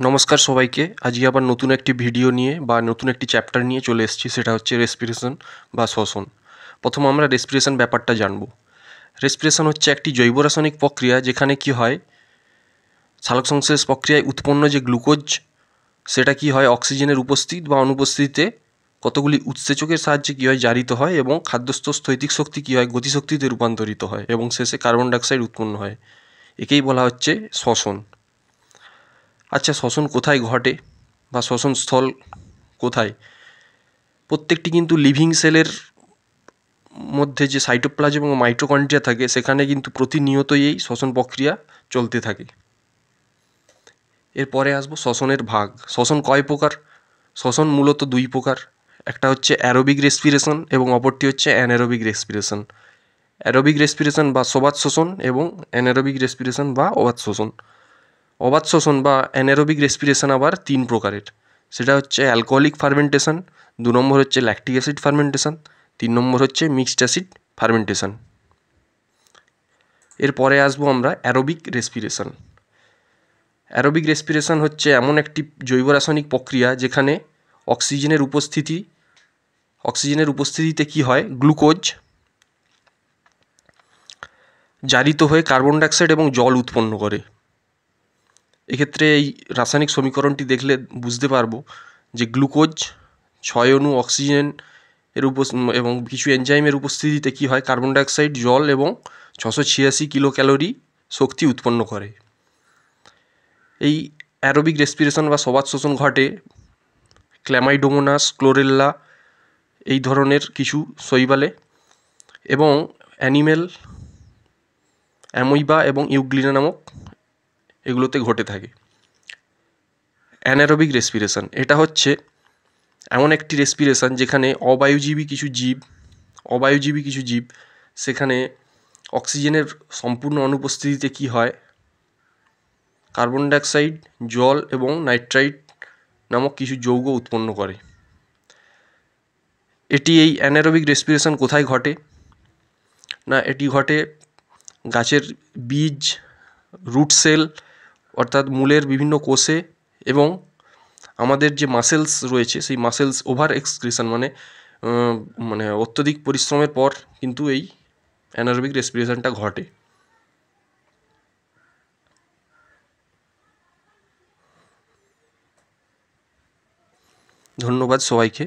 নমস্কার সবাইকে। আজকে আবার নতুন একটি ভিডিও নিয়ে বা নতুন একটি চ্যাপ্টার নিয়ে চলে এসেছি, সেটা হচ্ছে রেসপিরেশন বা শ্বসন। প্রথম আমরা রেসপিরেশন ব্যাপারটা জানব। রেসপিরেশন হচ্ছে একটি জৈব রাসায়নিক প্রক্রিয়া যেখানে কি হয়, সালোকসংশ্লেষ প্রক্রিয়ায় উৎপন্ন যে গ্লুকোজ, সেটা কি হয় অক্সিজেনের উপস্থিত বা অনুপস্থিতিতে কতগুলি উৎসেচকের সাহায্যে কী হয় জারিত হয় এবং খাদ্যস্থ স্থৈতিক শক্তি কী হয় গতিশক্তিতে রূপান্তরিত হয় এবং শেষে কার্বন ডাইঅক্সাইড উৎপন্ন হয়। একেই বলা হচ্ছে শ্বসন। আচ্ছা, শ্বসন কোথায় ঘটে বা শ্বসন স্থল কোথায়? প্রত্যেকটি কিন্তু লিভিং সেলের মধ্যে যে সাইটোপ্লাজম এবং মাইটোকন্ড্রিয়া থাকে, সেখানে কিন্তু প্রতিনিয়তই এই শ্বসন প্রক্রিয়া চলতে থাকে। এরপরে আসবো শ্বসনের ভাগ। শ্বসন কয় প্রকার? শ্বসন মূলত দুই প্রকার। একটা হচ্ছে অ্যারোবিক রেসপিরেশন এবং অপরটি হচ্ছে অ্যানারোবিক রেসপিরেশন। অ্যারোবিক রেসপিরেশন বা সবাত শোষণ এবং অ্যানারোবিক রেসপিরেশন বা অবাত শোষণ। অবাত শোষণ বা অ্যানারোবিক রেসপিরেশন আবার তিন প্রকারের। সেটা হচ্ছে অ্যালকোহলিক ফার্মেন্টেশন, 2 নম্বর হচ্ছে ল্যাকটিক অ্যাসিড ফার্মেন্টেশন, 3 নম্বর হচ্ছে মিক্সড অ্যাসিড ফার্মেন্টেশন। এরপরে আসবো আমরা অ্যারোবিক রেসপিরেশন। অ্যারোবিক রেসপিরেশন হচ্ছে এমন একটি জৈব রাসায়নিক প্রক্রিয়া যেখানে অক্সিজেনের উপস্থিতিতে কি হয়, গ্লুকোজ জারিত হয়ে কার্বন ডাইঅক্সাইড এবং জল উৎপন্ন করে। এক্ষেত্রে এই রাসায়নিক সমীকরণটি দেখলে বুঝতে পারবো যে গ্লুকোজ 6 অণু অক্সিজেন এবং কিছু এনজাইমের উপস্থিতিতে কী হয়, কার্বন ডাইঅক্সাইড, জল এবং 686 কিলো ক্যালোরি শক্তি উৎপন্ন করে। এই অ্যারোবিক রেসপিরেশন বা সবাত শোষণ ঘটে ক্ল্যামাইডোমোনাস, ক্লোরেল্লা এই ধরনের কিছু শৈবালে এবং অ্যানিমেল অ্যামোইবা এবং ইউগ্লিনা নামক এগুলোতে ঘটে থাকে। অ্যানারোবিক রেসপিরেশন এটা হচ্ছে এমন একটি রেসপিরেশন যেখানে অবায়ুজীবী কিছু জীব সেখানে অক্সিজেনের সম্পূর্ণ অনুপস্থিতিতে কী হয়, কার্বন ডাইঅক্সাইড, জল এবং নাইট্রাইট নামক কিছু যৌগ উৎপন্ন করে। এই অ্যানারোবিক রেসপিরেশন কোথায় ঘটে না, এটি ঘটে গাছের বীজ, রুট সেল অর্থাৎ মূলের বিভিন্ন কোষে এবং আমাদের যে মাসেলস রয়েছে সেই মাসেলস ওভার এক্সক্রিশন মানে অত্যধিক পরিশ্রমের পর কিন্তু এই অ্যানারোবিক রেসপিরেশনটা ঘটে। ধন্যবাদ সবাইকে।